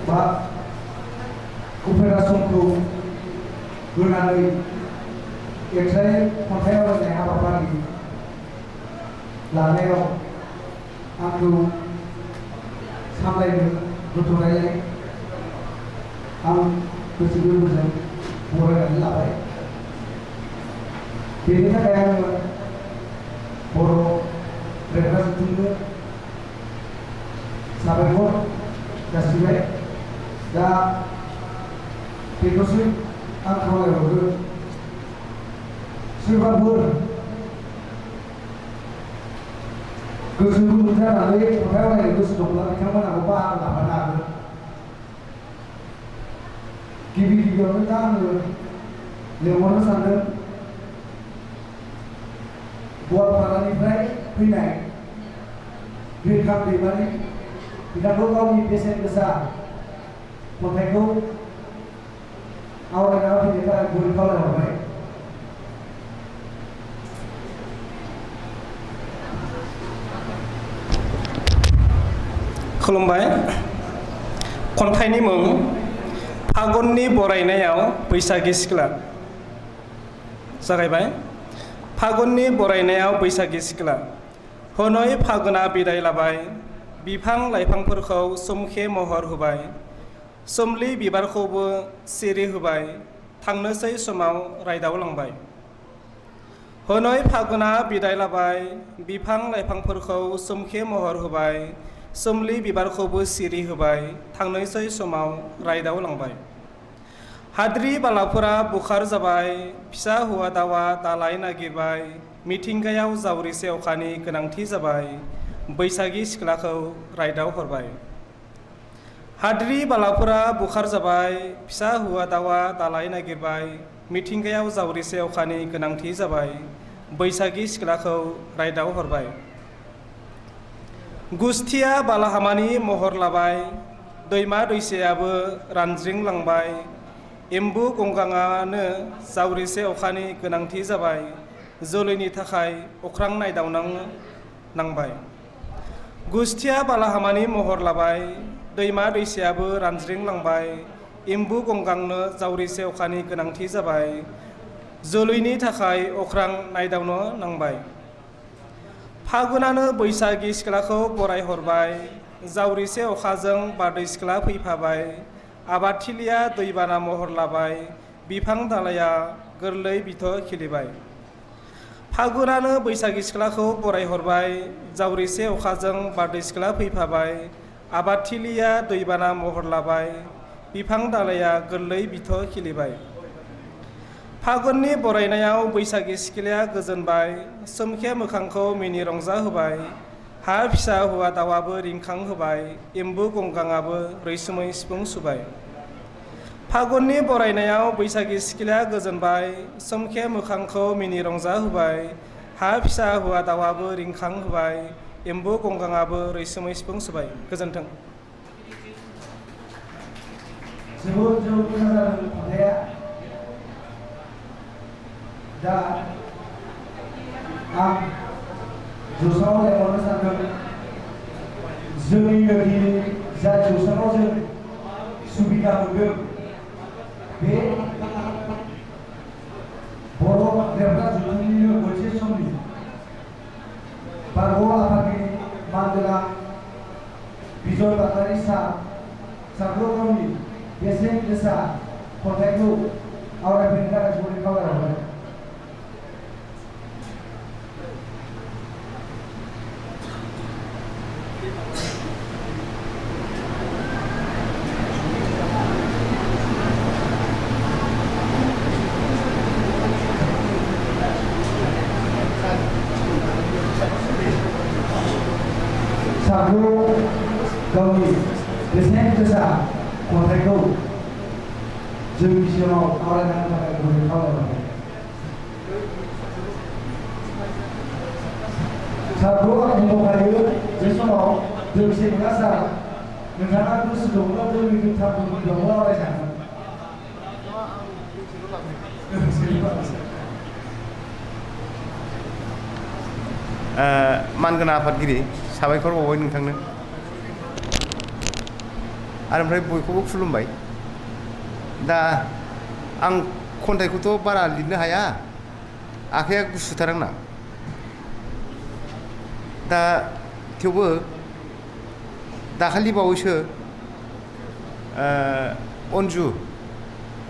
[SPEAKER 8] बा उफेरा समखौ होनानै एक्सट्रायै खन्थाइ आवरायनाय हाबाफारि लानायाव आंखौ सामलायनो दोनथ'नायलाय आं गोसो गोरबोजों बरायनानै लाबाय। बेनि थाखाय आङो बर' रेबग्रा जथुमनो साबायखर जासिबाय। दा बेखौसो आं खावलायहरो सोरबाफोर गोसो गुदुं जानानै खन्थाइ आवरायनो गोसो दंब्ला बिथांमोनाबो बाहागो लाफानो हागोन। गिबियावनो दा आङो लिंहरनो सानदों गवालपारानिफ्राय फैनाय बिरखां दैमारि बिथांखौ गावनि बेसेन गोसा खन्थाइखौ आवरायना होफैनो थाखाय गुरै खावलायहरबाय।
[SPEAKER 9] खुलुमबाय। खन्थाइनि मुं फागुननि बरायनायाव बैसागि सिख्ला। जागायबाय। फागुननि बरायनायाव बैसागि सिख्ला हनै फागुना बिदाय लाबाय बिफां लाइफांफोरखौ सोमखे महर होबाय सोमलि बिबारखौबो सिरि होबाय थांनोसै समाव रायदावलांबाय। हनै फागुना बिदाय लाबाय बिफां लाइफांफोरखौ सोमखे महर होबाय सोमलि बिबारखौबो सिरि होबाय थांनोसै समाव रायदावलांबाय। हाद्रि बालाफोरा बुखार जाबाय फिसा हौवा दावा दालाय नागिरबाय मिथिंगायाव जावरिसे अखानि गोनांथि जाबाय बैसागि सिख्लाखौ रायदाव हरबाय। हाद्रि बालाफोरा बुखार जाबाय फिसा हौवा दावा दालाय नागिरबाय मिथिंगायाव जावरिसे अखानि गोनांथि जाबाय बैसागि सिख्लाखौ रायदाव हरबाय। गुस्थिया बालाहामानि महर लाबाय दैमा दैसायाबो रानज्रिंलांबाय एम्बु गंगाङानो जावरिसे अखानि गोनांथि जाबाय जोलैनि थाखाय अख्रां नायदावनांबाय। गुस्थिया बालाहामानि महर लाबाय दैमा दैसायाबो रानज्रिंलांबाय एम्बु गंगांनो जावरिसे अखानि गोनांथि जाबाय जोलैनि थाखाय अख्रां नायदावनो नांबाय। फागुनानो बैसागि सिख्लाखौ बरायहरबाय जावरिसे अखाजों बारदै सिख्ला फैफाबाय आबादथिलिया दैबाना महर लाबाय बिफां दालाया गोरलै बिथ' खिलिबाय। फागुनानो बैसागि सिख्लाखौ बरायहरबाय जावरिसे अखाजों बारदै सिख्ला फैफाबाय आबादथिलिया दैबाना महर लाबाय बिफां दालाया गोरलै बिथ' खिलिबाय। फागुननि बरायनायाव बैसागि सिख्लाया गोजोनबाय सोमखे मोखांखौ मिनि रंजा होबाय हा फिसा हौवा दावाबो रिंखां होबाय एम्बु गंगाङाबो रैसुमै सिफुं सुबाय। फागुननि बरायनायाव बैसागि सिख्लाया गोजोनबाय सोमखे मोखांखौ मिनि रंजा होबाय हा फिसा हौवा दावाबो रिंखां होबाय एम्बु गंगाङाबो रैसुमै सिफुं सुबाय। गोजोन्थों।
[SPEAKER 8] जोबोद मोजां जादों खन्थाइया। दा आं जौसाङाव लेंहरनो सानदों जोंनिनो दिनै जाय जौसाङाव जों सुबिदा मोनदों बे बर' रेबग्रा जथुमनिनो मोनसे समनि बारग' आफादगिरि मानगोनां बिजय बाग्लारि सारखौ गावनि बेसेन गोसा खन्थाइखौ आवरायफैनो थाखाय गुरै खावलायहरबाय। सारखौ गावनि बेसेन गोसा खन्थाइखौ जोंनि सिगाङाव आवरायनो थाखाय गुरै खावलायहरबाय। सारखौ आं बुंनो हायो बे समाव दोंसे नङा सार नोंथाङा गोसो दंब्ला जोंनि गोथारफोरनि दङ रायज्लायनो
[SPEAKER 10] मानगोनां आफादगिरि साबायखर बावबाय नोंथांनो आरो ओमफ्राय बयखौबो खुलुमबाय दा आं खन्थाइखौथ' बारा लिरनो हाया आखाइया गुसुथार आंना दा थेवबो दाखालि बावैसो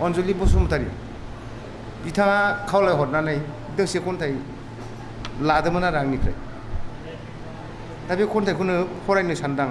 [SPEAKER 10] अनजुलि बसुमतारी बिथाङा खावलायहरनानै दोंसे खन्थाइ लादोंमोन आरो आंनिफ्राय दा बे खन्थाइखौनो फरायनो सानदां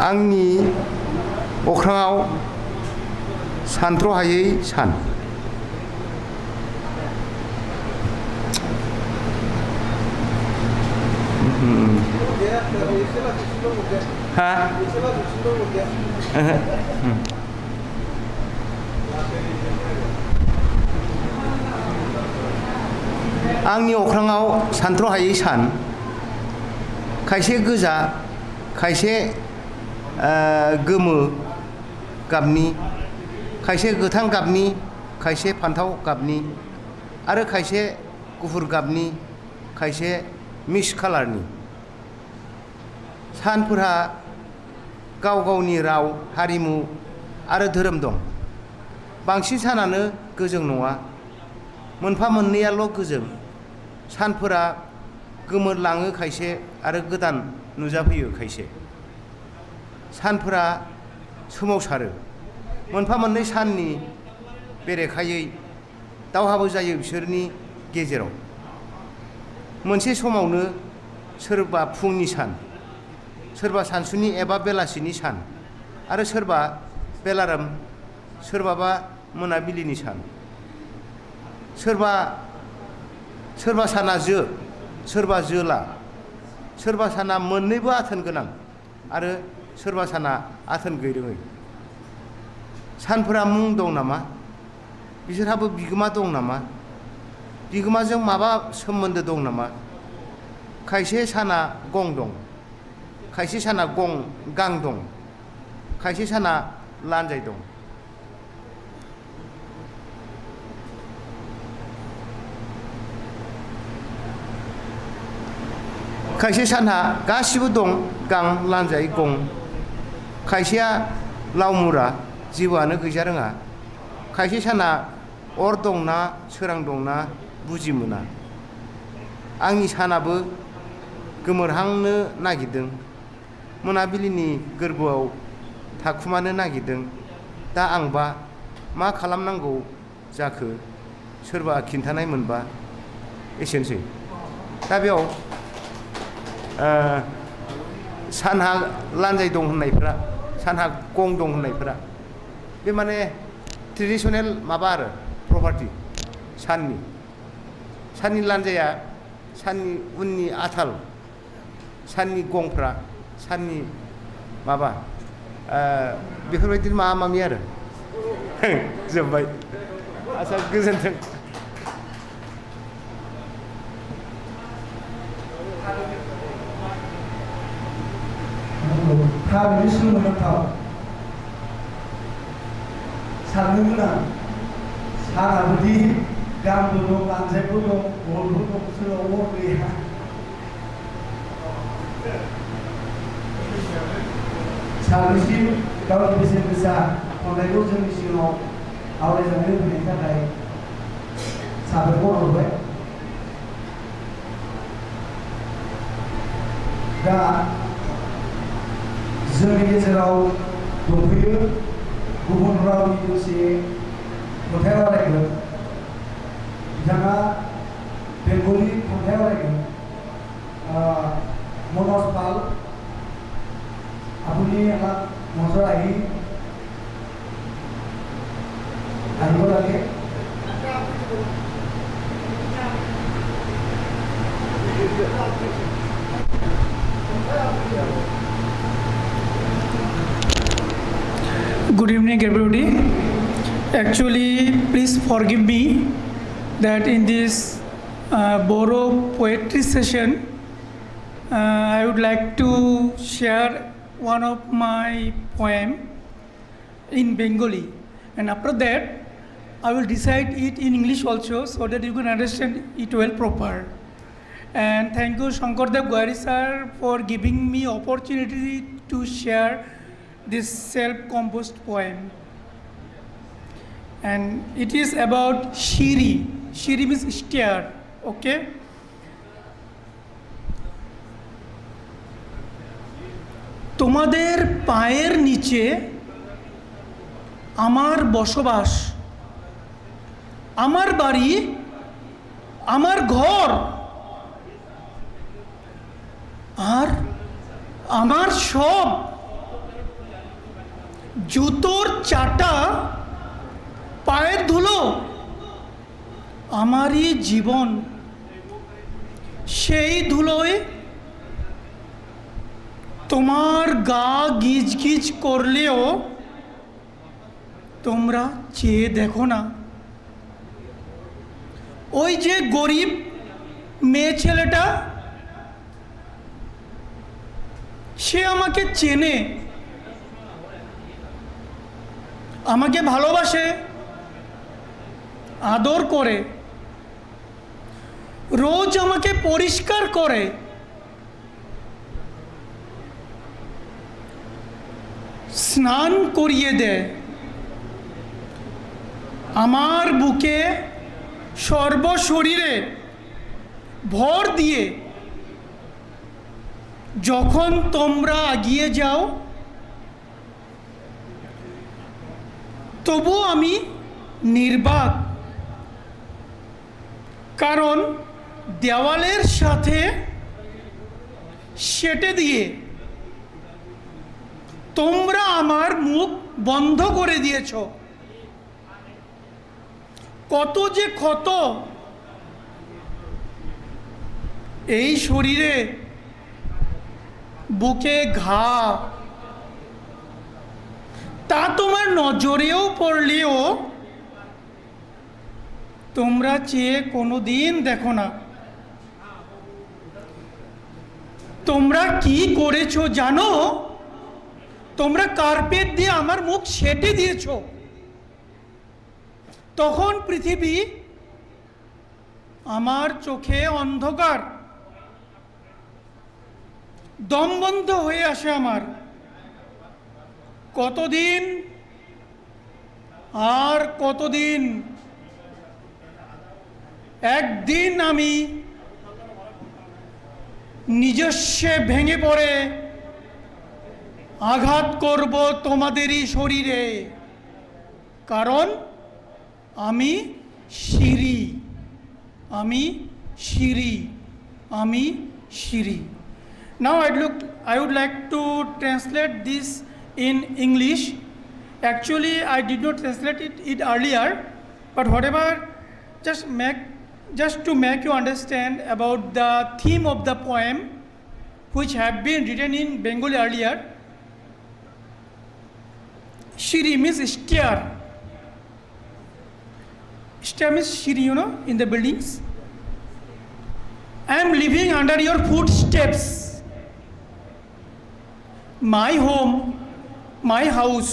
[SPEAKER 10] आंनि अख्राङाव सानथ्र'हायै सान आंनि अख्राङाव सानथ्र'हायै सान खायसे गोजा खायसे गोमो गाबनि खायसे गोथां गाबनि खायसे फान्थाव गाबनि आरो खायसे गुफुर गाबनि खायसे मिक्स कालारनि सानफोरहा गाव गावनि राव हारिमु आरो धोरोम दं बांसिन सानानो गोजों नङा मोनफा मोननैयाल' गोजों सानफोरा गोमोरलाङो खायसे आरो गोदान नुजाफैयो खायसे सानफोरा सोमावसारो मोनफा मोननै साननि बेरेखायै दावहाबो जायो बिसोरनि गेजेराव मोनसे समावनो सोरबा फुंनि सान सोरबा सानसुनि एबा बेलासिनि सान आरो सोरबा बेलाराम सोरबाबा मोनाबिलिनि सान सोरबा साना सोरबा जोला सोरबा साना मोननैबो आथोन गोनां आरो सोरबा साना आथोन गैरोङै सानफोरा मुं दं नामा बिसोरहाबो बिगोमा दं नामा बिगोमाजों माबा सोमोन्दो दं नामा खायसे साना गं दं खायसे साना गां दं खायसे साना लान्जाय दं खायसे सानहा गासिबो दं गां लान्जाय गं खायसेया लावमुरा जेबोआनो गैजा रोङा खायसे साना अर दंना सोरां दंना बुजि मोना आंनि सानाबो गोमोरहांनो नागिरदों मोनाबिलिनि गोरबोआव थाखुमानो नागिरदों दा आंबा मा खालामनांगौ जाखो सोरबा खिन्थानाय मोनबा एसेनोसै दा बेयाव सानहा लान्जाय दं होननायफ्रा सानहा गं दं होननायफ्रा बे माने ट्रेडिसनेल माबा आरो प्रपार्टि साननि लान्जाया साननि उननि आथाल साननि गंफ्रा साननि माबा बेफोरबायदि माबा मामि आरो जोब्बाय आच्चा गोजोन्थों
[SPEAKER 8] थारैनो सोमोनांथाव साननो गोनां सानाबोदि गांबो दं लान्जायबो दं बलबो दं सोरनाव अर गैया सानैसिम गावनि बेसेन गोसा खन्थाइखौ जोंनि सिगाङाव आवरायनानै होनायनि थाखाय साबायखर हरबाय दा जोंनि गेजेराव दंफैयो गुबुन रावनि दोंसे खन्थाइ रायलायगोन बिथाङा এলাকা মশলা আহি আহিব লাগে
[SPEAKER 11] Good evening, everybody. Actually, please forgive me that in this Bodo poetry session, I would like to share one of my poem in Bengali, and after that, I will recite it in English also, so that you can understand it well proper. And thank you, Shankardev Goyari sir, for giving me opportunity to share this self-composed poem. And it is about Shiri. Shiri means stair, okay? তোমাদের পায়ের নিচে আমার বসবাস, আমার বাড়ি, আমার ঘর, আর আমার সব জুতোর চাটা পায়ের ধুলো আমারই জীবন। সেই ধুলোয় তোমার গা গিজ গিজ করলেও তোমরা চেয়ে দেখো না। ওই যে গরিব মেয়ে ছেলেটা, সে আমাকে চেনে, আমাকে ভালোবাসে, আদর করে, রোজ আমাকে পরিষ্কার করে, স্নান করিয়ে দেয়, আমার বুকে সর্বশরীরে ভর দিয়ে যখন তোমরা এগিয়ে যাও, তবু আমি নির্বাক, কারণ দেওয়ালের সাথে সেটে দিয়ে তোমরা আমার মুখ বন্ধ করে দিয়েছ। কত যে ক্ষত এই শরীরে, বুকে ঘা, তা তোমার নজরেও পড়লেও তোমরা চেয়ে কোনোদিন দেখো না। তোমরা কি করেছো জানো? তোমরা কার্পেট দিয়ে আমার মুখ সেটে দিয়েছ। তখন পৃথিবী আমার চোখে অন্ধকার, দম বন্ধ হয়ে আসে আমার। কতদিন আর কতদিন, একদিন আমি নিজস্বে ভেঙে পড়ে আঘাত করব তোমাদেরই শরীরে, কারণ আমি শিরি, আমি শিরি, আমি Siri. Now I would like to translate this in English. Actually, I did not translate it earlier, but whatever, just to make you understand about the theme of the poem, which have been written in Bengali earlier. Shiri means stair. Stair means shiri, you know, in the buildings. I am living under your footsteps. My home, my house,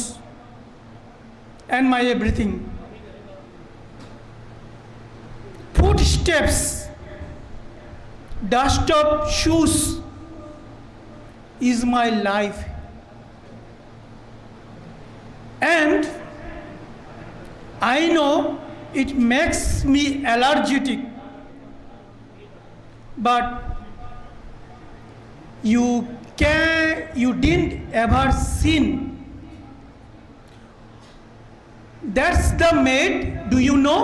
[SPEAKER 11] and my everything. Footsteps, dust of shoes is my life. And I know it makes me allergic, but you didn't ever seen. That's the maid, do you know?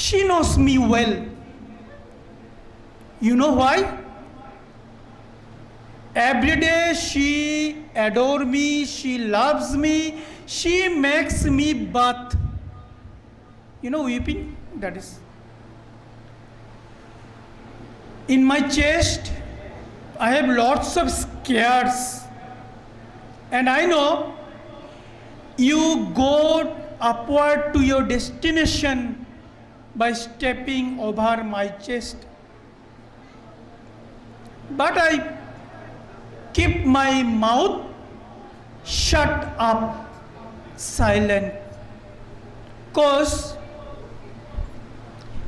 [SPEAKER 11] She knows me well. You know why? Every day she adores me, she loves me, she makes me bath. You know, weeping, that is. In my chest, I have lots of scars. And I know you go upward to your destination by stepping over my chest. But I keep my mouth shut up, silent. 'Cause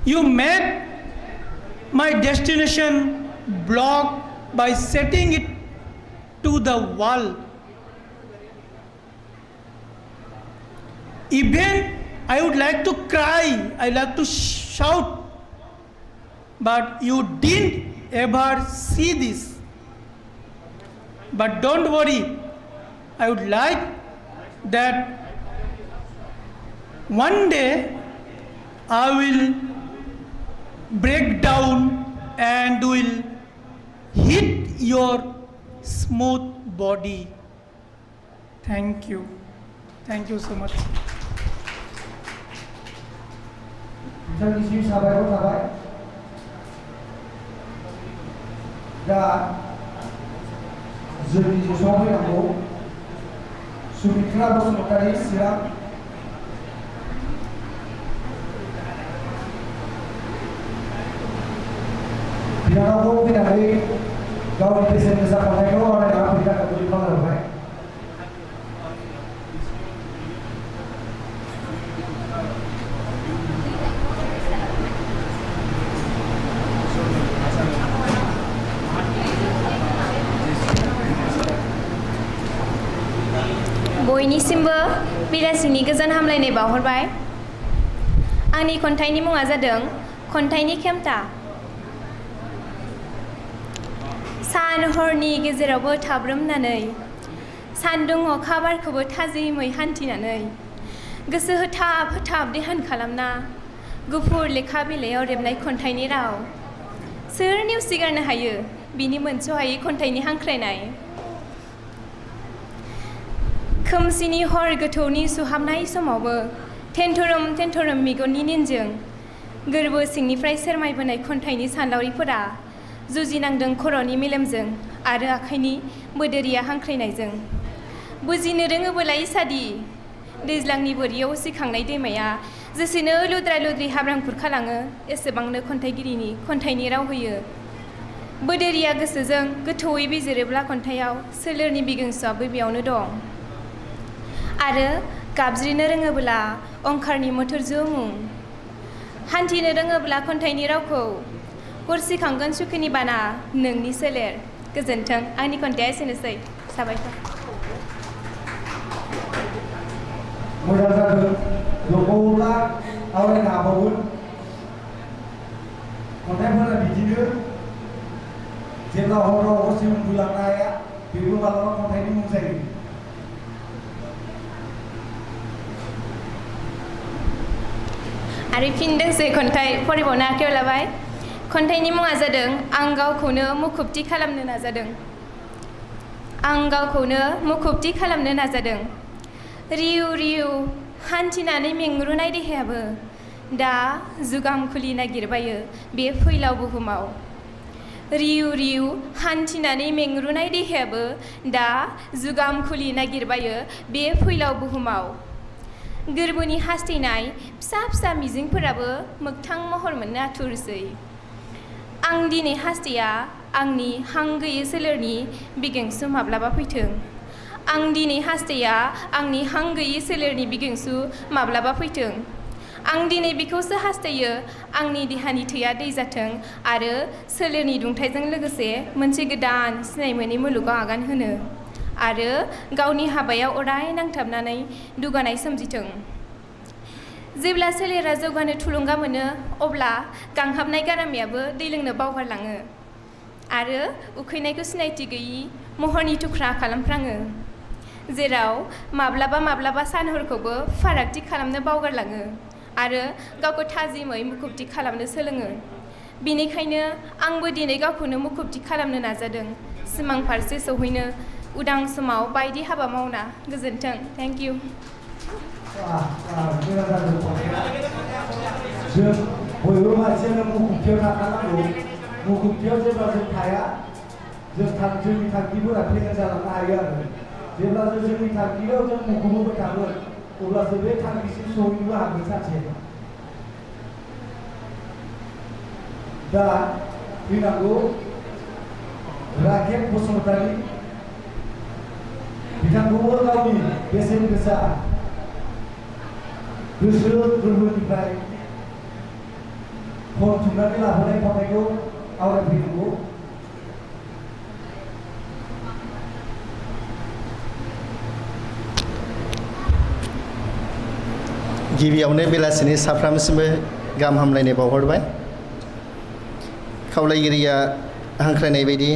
[SPEAKER 11] you made my destination blocked by setting it to the wall. Even I would like to cry, I like to shout, but you didn't ever see this. But don't worry, I would like that one day I will break down and will hit your smooth body. Thank you. Thank you so much.
[SPEAKER 8] बिथांनिसिम साबायखर थाबाय दा जोंनि जेसेबां फैनांगौ सुमित्रा बसुमतारी चिरां बिनानावखौ फैनानै गावनि बेसेन गोसा खन्थाइखौ आवरायना होफैनो थाखाय गुरै खावलायहरबाय
[SPEAKER 12] बयनिसिमबो बेलासिनि गोजोन हामलायनाय बावहरबाय। आंनि खन्थाइनि मुङा जादों खन्थाइनि खेमथा। सान हरनि गेजेरावबो थाब्रोमनानै सान्दुं अखा बारखौबो थाजिमै हान्थिनानै गोसो होथाब होथाब देहान खालामना गुफुर लेखा बिलाइयाव रेबनाय खन्थाइनि राव सोर नेवसिगारनो हायो बिनि मोनस'हायै खन्थाइनि हांख्रायनाय। खोमसिनि हर गोथौनि सुहाबनाय समावबो थेन्थरोम थेन्थरोम मेगननि निनजों गोरबो सिंनिफ्राय सोरमायबोनाय खन्थाइनि सानलावरिफोरा जुजिनांदों खर'नि मेलेमजों आरो आखाइनि बोदोरिया हांख्रायनायजों। बुजिनो रोङोबोला इसादि दैज्लांनि बोरियाव उसिखांनाय दैमाया जेसेनो लुद्रा लुद्रि हाब्रां खुरखालाङो एसेबांनो खन्थाइगिरिनि खन्थाइनि राव होयो। बोदोरिया गोसोजों गोथौयै बिजिरोब्ला खन्थाइयाव सोलेरनि बिगुंसुआबो बेयावनो दं। आरो गाबज्रिनो रोङोब्ला अंखारनि मथुरजो मुं हान्थिनो रोङोब्ला खन्थाइनि रावखौ हरसिखांगोन सुखुनि बाना नोंनि सोलेर। गोजोन्थों। आंनि खन्थाइया एसेनोसै। साबायखर।
[SPEAKER 8] मोजां जागोन दंबावोब्ला आवरायनो हाबावगोन खन्थाइफोरा बिदिनो जेब्ला हराव हरसे उन्दुलांनो हाया बेबो मालाबा खन्थाइनि मुं जायो।
[SPEAKER 12] आरो फिन दोंसे खन्थाइ फरायबावनो आखायाव लाबाय। खन्थाइनि मुङा जादों आं गावखौनो मुखुबथि खालामनो नाजादों। आं गावखौनो मुखुबथि खालामनो नाजादों। रिउ रिउ हान्थिनानै मेंरुनाय देहायाबो दा जुगाम खुलि नागिरबायो बे फैलाव बुहुमाव। रिउ रिउ हान्थिनानै मेंरुनाय देहायाबो दा जुगाम खुलि नागिरबायो बे फैलाव बुहुमाव। गोरबोनि हास्थायनाय फिसा फिसा मिजिंफोराबो मोगथां महर मोननो आथुरसै। आं दिनै हास्थाया आंनि हां गैयै सोलेरनि बिगेंसु माब्लाबा फैथों। आं दिनै हास्थाया आंनि हां गैयै सोलेरनि बिगेंसु माब्लाबा फैथों। आं दिनै बेखौसो हास्थायो आंनि देहानि थैया दै जाथों आरो सोलेरनि दुंथाइजों लोगोसे मोनसे गोदान सिनाय मोनै मुलुगाव आगान होनो आरो गावनि हाबायाव अराय नांथाबनानै दुगानाय सोमजिथों। जेब्ला सोलेरा जौगानो थुलुंगा मोनो अब्ला गांहाबनाय गारामायाबो दै लोंनो बावगारलाङो आरो उखैनायखौ सिनायथि गैयि महरनि थुख्रा खालामफ्राङो। जेराव माब्लाबा माब्लाबा सान हरखौबो फारागथि खालामनो बावगारलाङो आरो गावखौ थाजिमै मुखुबथि खालामनो सोलोङो। बेनिखायनो आंबो दिनै गावखौनो मुखुबथि खालामनो नाजादों। सिमां फारसे सौहैनो उदां समाव बायदि हाबा मावना गोजोन्थों। Thank you.
[SPEAKER 8] जों बयबो मानसियानो मुखुबथियाव थाखानांगौ। मुखुबथियाव जेब्ला जों थाया जोंनि थांखिफोरा फेलें जालांनो हायो आरो जेब्ला जोंनि थांखियाव जों मुखुब थागोन अब्लासो बे थांखिसिम सहैनोबो हागोन सानसे। दा फैनांगौ राकेट बसुमतारी बिथांखौबो गावनि बेसेन गोसा गोसो गोरबोनिफ्राय खनथुमनानै लाबोनाय खन्थाइखौ आवरायफैनांगौ।
[SPEAKER 13] गिबियावनो बेलासिनि साफ्रोमसिमबो गाहाम हामलायनाय बावहरबाय। खावलायगिरिया हांख्रायनाय बायदि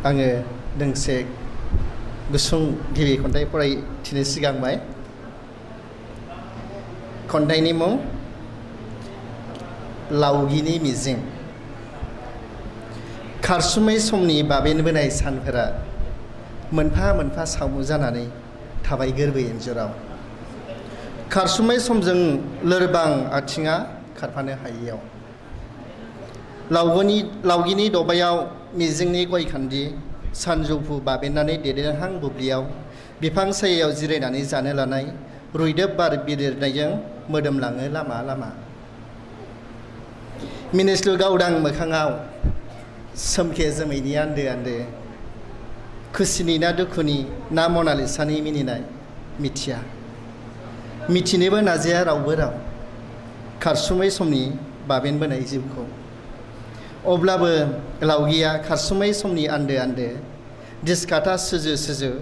[SPEAKER 13] आङो दोंसे गुसुं गिबि खन्थाइ फरायथिनो सिगांबाय। खन्थाइनि मुं लावगिनि मिजिं। खारसुमै समनि बाबेनबोनाय सानफोरा मोनफा मोनफा सावमु जानानै थाबाय गोरबो इन्जुराव। खारसुमै समजों लोरबां आथिङा खारफानो हायियाव। लावगिनि दबायाव मिजिंनि गय खान्दि सानजौफु बाबेननानै देदेरहां बुब्लियाव बिफां सायायाव जिरायनानै जानो लानाय रुइदोब बार बिरनायजों मोदोमलाङो लामा लामा। मिनिस्लु गावदां मोखाङाव सोमखे जोमैनि आन्दो आन्दो। खुसिनि ना दुखुनि ना मनालिसानि मिनिनाय मिथिया। मिथिनोबो नाजाया रावबो राव खारसुमै समनि बाबेनबोनाय जिउखौ। अब्लाबो लावगिया खारसुमै समनि आन्दो आन्दो दिसकाटा सुजु सुजु